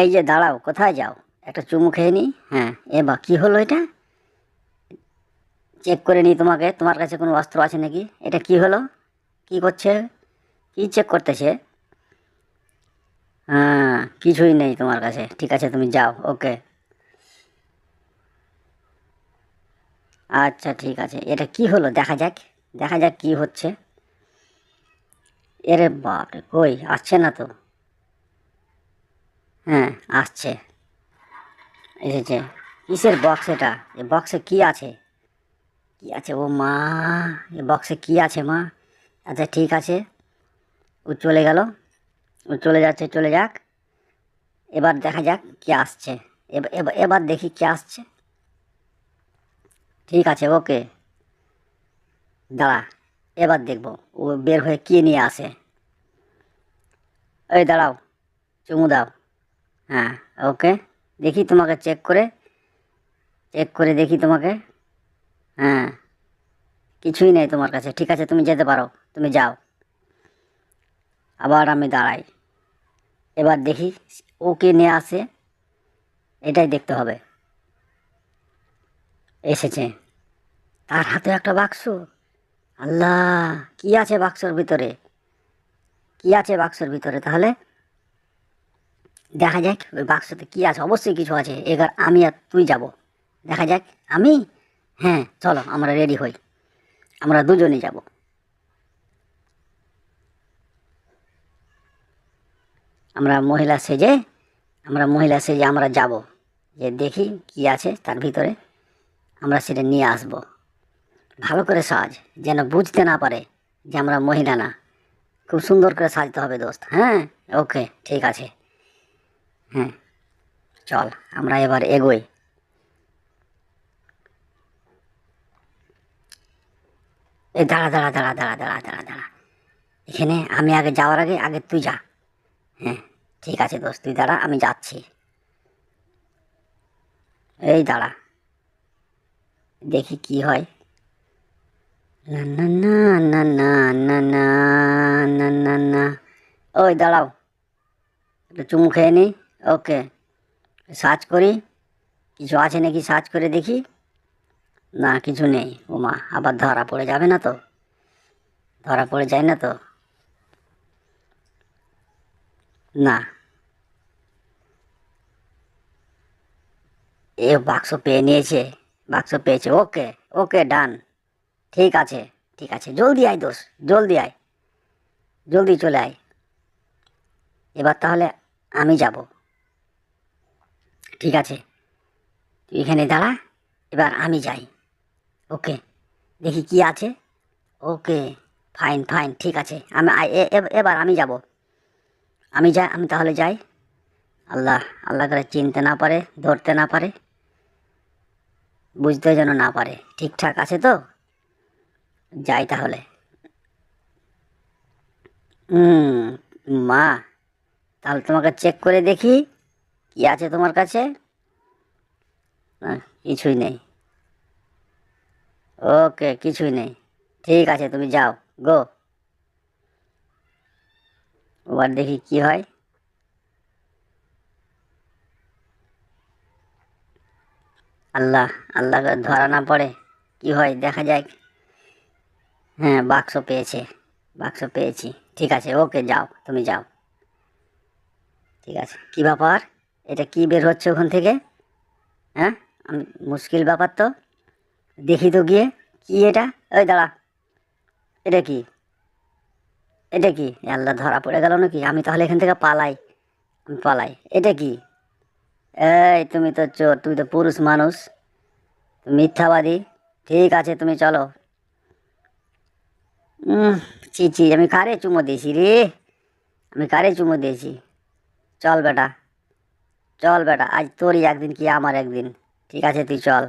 এই যে দাঁড়াও, কোথায় যাও? একটা চুমু খেয়ে নি। হ্যাঁ, এবার কি হলো এটা? চেক করে নি তোমাকে, তোমার কাছে কোনো অস্ত্র আছে নাকি? এটা কি হলো? কি করছে? কি চেক করতেছে? হ্যাঁ, কিছুই নেই তোমার কাছে। ঠিক আছে, তুমি যাও। ওকে। আচ্ছা, ঠিক আছে। এটা কি হলো? দেখা যাক, দেখা যাক কি হচ্ছে। এরে বাপরে, কই আসছে না তো। হ্যাঁ, আসছে। এসেছে। কিসের বক্স এটা? এ বক্সে কি আছে? কি আছে? ও মা, এ বক্সে কি আছে মা? আচ্ছা, ঠিক আছে। ও চলে গেল। ও চলে যাচ্ছে, চলে যাক। এবার দেখা যাক কি আসছে। এবার দেখি কি আসছে। ঠিক আছে, ওকে। দাঁড়া, এবার দেখবো ও বের হয়ে কি নিয়ে আসে। এই দাঁড়াও, চুমু দাও। হ্যাঁ, ওকে। দেখি তোমাকে চেক করে, চেক করে দেখি তোমাকে। হ্যাঁ, কিছুই নেই তোমার কাছে। ঠিক আছে, তুমি যেতে পারো। তুমি যাও। আবার আমি দাঁড়াই। এবার দেখি ও কে নিয়ে আসে। এটাই দেখতে হবে। এসেছে। তার হাতে একটা বাক্স। আল্লাহ, কি আছে বাক্সর ভিতরে? কি আছে বাক্সর ভিতরে তাহলে? দেখা যাক ওই বাক্সতে কি আছে। অবশ্যই কিছু আছে। এবার আমি আর তুই যাব। দেখা যাক। আমি? হ্যাঁ, চলো আমরা রেডি হই। আমরা দুজনেই যাব। আমরা মহিলা সেজে, আমরা যাব। যে দেখি কি আছে তার ভিতরে। আমরা সেটা নিয়ে আসব। ভালো করে সাজ, যেন বুঝতে না পারে যে আমরা মহিলা না। খুব সুন্দর করে সাজতে হবে দোস্ত। হ্যাঁ, ওকে, ঠিক আছে। হ্যাঁ, চল আমরা এবার এগোই। এই দাঁড়া দাঁড়া দাঁড়া দাঁড়া দাঁড়া দাঁড়া দাঁড়া। এখানে আমি আগে যাওয়ার আগে আগে তুই যা। হ্যাঁ, ঠিক আছে দোস্ত, তুই দাঁড়া, আমি যাচ্ছি। এই দাঁড়া, দেখি কি হয়। না না না না না না না না না না। ওই দাঁড়াও, একটু চুমু খেয়ে নি। ওকে, সার্চ করি কিছু আছে নাকি, সার্চ করে দেখি। না, কিছু নেই। ওমা, আবার ধরা পড়ে যাবে না তো? ধরা পড়ে যায় না তো? না। এ বাক্স পেয়ে নিয়েছে। বাক্স পেয়েছে। ওকে, ওকে, ডান। ঠিক আছে, ঠিক আছে। জলদি আয় দোষ, জলদি আয়, জলদি চলে আয়। এবার তাহলে আমি যাব। ঠিক আছে, তুই এখানে দাঁড়া। এবার আমি যাই। ওকে, দেখি কি আছে। ওকে, ফাইন ফাইন, ঠিক আছে। আমি এবার আমি যাব। আমি তাহলে যাই। আল্লাহ, আল্লাহ করে চিনতে না পারে, ধরতে না পারে, বুঝতে যেন না পারে। ঠিকঠাক আছে তো? যাই তাহলে। হুম। মা, তাহলে তোমাকে চেক করে দেখি কি আছে তোমার কাছে। না, কিছুই নেই। ওকে, কিছুই নেই। ঠিক আছে, তুমি যাও। গো। এবার দেখি কি হয়। আল্লাহ, আল্লাহ করে ধরা না পড়ে। কি হয় দেখা যাক। হ্যাঁ, বাক্স পেয়েছে। বাক্স পেয়েছি। ঠিক আছে, ওকে, যাও, তুমি যাও। ঠিক আছে। কি ব্যাপার? এটা কি বের হচ্ছে ওখান থেকে? হ্যাঁ, আমি, মুশকিল ব্যাপার তো। দেখি তো গিয়ে। কি এটা? ওই দাঁড়া। এটা কি? এটা কি? এ আল্লাহ, ধরা পড়ে গেল নাকি? আমি তাহলে এখান থেকে পালাই। আমি পালাই। এটা কি? এই তুমি তো চোর, তুমি তো পুরুষ মানুষ, তুমি মিথ্যাবাদী। ঠিক আছে, তুমি চলো। উম, ছি ছি, আমি কারে চুমো দিয়েছি রে? আমি কারে চুমো দিয়েছি? চল বেটা, চল বেটা, আজ তোরই একদিন কি আমার একদিন। ঠিক আছে, তুই চল।